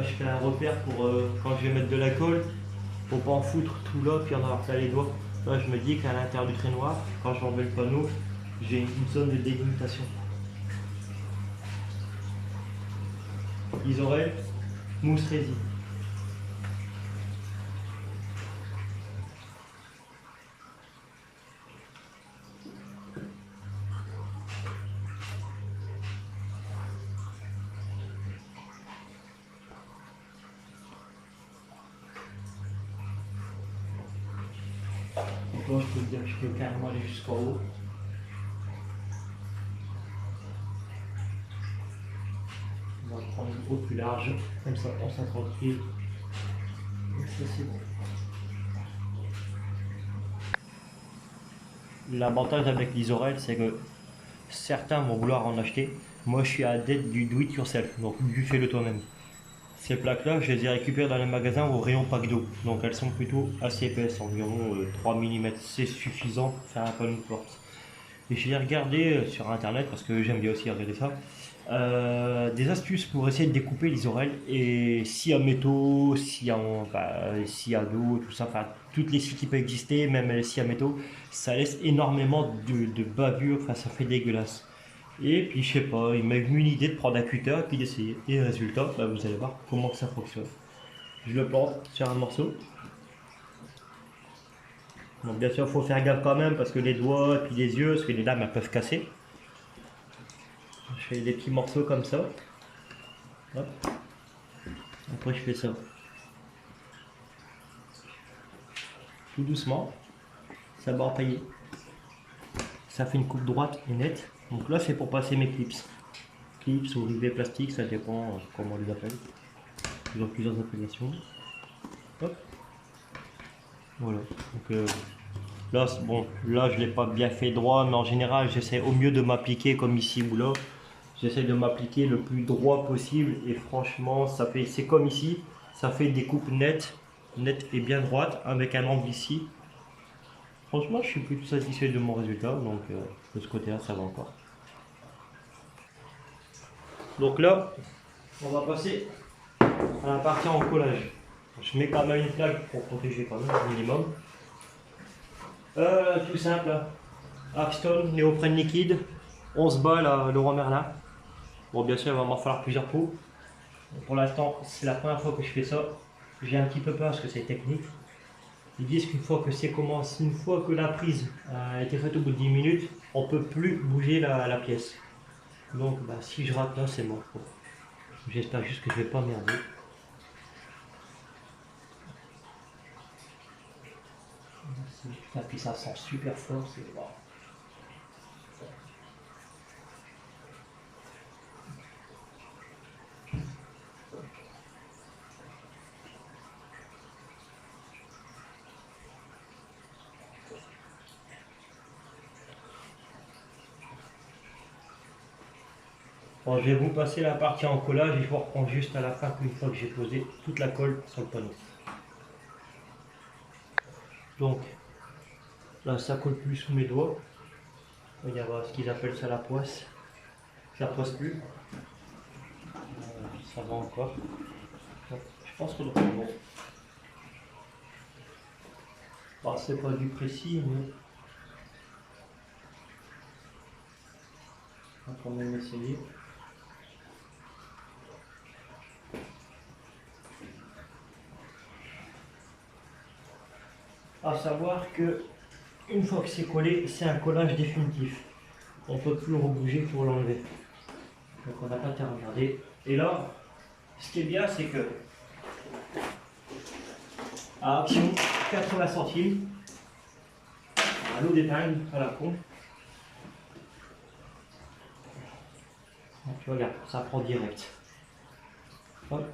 là, je fais un repère pour quand je vais mettre de la colle, pour pas en foutre tout là, puis en avoir plein les doigts. Là, je me dis qu'à l'intérieur du traînoir, quand je remets le panneau, j'ai une zone de délimitation. Isorel, mousse résine. Donc là, je peux te dire que je peux carrément aller jusqu'en haut. On va prendre une peau plus large, comme ça on sera tranquille. Donc ça c'est bon. L'avantage avec l'Isorel, c'est que certains vont vouloir en acheter. Moi, je suis adepte du do it yourself, donc du fais-le toi-même. Ces plaques-là, je les ai récupérées dans les magasins au rayon pack d'eau. Donc elles sont plutôt assez épaisses, environ 3 mm. C'est suffisant pour faire un panneau de porte. Et je vais regarder sur internet, parce que j'aime bien aussi regarder ça, des astuces pour essayer de découper l'isorel. Et scie à métaux, scie à dos, tout ça, enfin toutes les scies qui peuvent exister, même les scies à métaux, ça laisse énormément de bavure, enfin ça fait dégueulasse. Et puis je sais pas, il m'a venu une idée de prendre un cutter et puis d'essayer. Et résultat, bah, vous allez voir comment ça fonctionne. Je le plante sur un morceau. Donc bien sûr, il faut faire gaffe quand même parce que les doigts et puis les yeux, parce que les lames elles peuvent casser. Je fais des petits morceaux comme ça. Hop. Après je fais ça. Tout doucement. Ça va entailler. Ça fait une coupe droite et nette. Donc là c'est pour passer mes clips. Clips ou rivets plastiques, ça dépend comment on les appelle. Ils ont plusieurs appellations. Hop. Voilà. Donc là, bon, là je ne l'ai pas bien fait droit, mais en général j'essaie au mieux de m'appliquer comme ici ou là. J'essaie de m'appliquer le plus droit possible et franchement ça fait, c'est comme ici, ça fait des coupes nettes et bien droites avec un angle ici. Franchement je suis plutôt satisfait de mon résultat, donc de ce côté là ça va encore. Donc là on va passer à la partie en collage. Je mets quand même une plaque pour protéger quand même au minimum. Tout simple, Axtone, néoprène liquide, 11 balles à Leroy Merlin. Bon, bien sûr, il va m'en falloir plusieurs pots. Pour l'instant, c'est la première fois que je fais ça. J'ai un petit peu peur parce que c'est technique. Ils disent qu'une fois que c'est commencé, une fois que la prise a été faite au bout de 10 minutes, on ne peut plus bouger la pièce. Donc, bah, si je rate là, c'est mort. Bon. J'espère juste que je ne vais pas merder. Putain, puis ça sent super fort, c'est wow. Bon, je vais vous passer la partie en collage et je vous reprends juste à la fin une fois que j'ai posé toute la colle sur le panneau. Donc là ça colle plus sous mes doigts. Il y a ce qu'ils appellent ça la poisse. Ça poisse plus. Ça va encore. Donc, je pense que c'est bon. Bon, c'est pas du précis mais on va quand même essayer. À savoir que une fois que c'est collé, c'est un collage définitif. On ne peut plus le rebouger pour l'enlever. Donc on n'a pas à regarder. Et là, ce qui est bien, c'est que à action 80 centimes, à l'eau d'épingle à la con. Donc tu regardes, ça prend direct. Hop.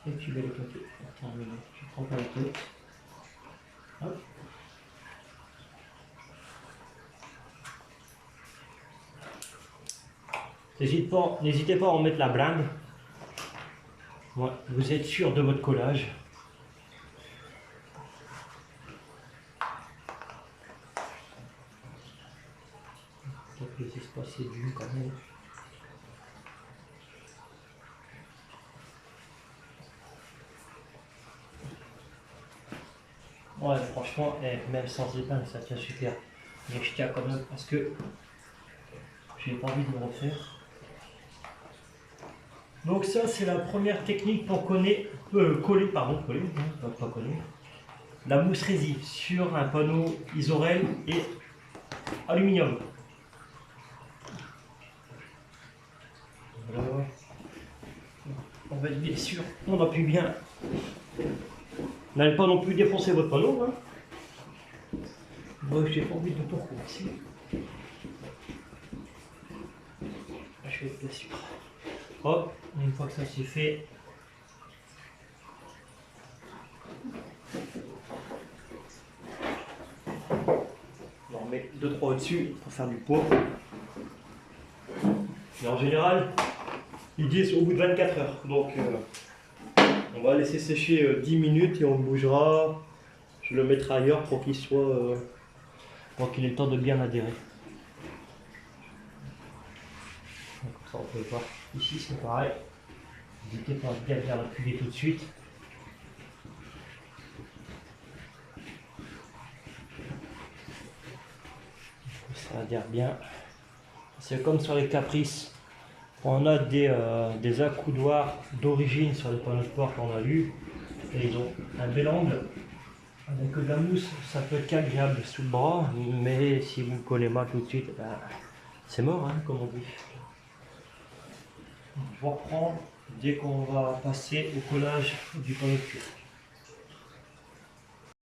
Et tu mets le côté. Terminé. Tu prends pas la tête. Hop. N'hésitez pas à en mettre la blinde. Ouais, vous êtes sûr de votre collage. Donc les espaces c'est dû quand même. Ouais, franchement, même sans épingle, ça tient super. Mais je tiens quand même parce que j'ai pas envie de le refaire. Donc ça, c'est la première technique pour coller, pas coller, la mousse résine sur un panneau Isorel et aluminium. Voilà. On va être bien sûr, on appuie bien. N'allez pas non plus défoncer votre panneau. Hein. Moi, j'ai pas envie de tout recommencer. Je vais être bien sûr. Hop, une fois que ça c'est fait, on en met 2-3 au-dessus pour faire du poids. Mais en général, ils disent au bout de 24 heures. Donc, on va laisser sécher 10 minutes et on bougera. Je le mettrai ailleurs pour qu'il soit, pour qu'il ait le temps de bien adhérer. Comme ça, on peut voir. Ici, c'est pareil. N'hésitez pas à bien faire l'appuyer tout de suite. Ça adhère bien. C'est comme sur les caprices. On a des accoudoirs d'origine sur les panneaux de porte qu'on a vu. Et ils ont un bel angle. Avec de la mousse, ça peut être agréable sous le bras. Mais si vous ne collez mal tout de suite, c'est mort, hein, comme on dit. Je vais reprendre dès qu'on va passer au collage du panneau de cuir.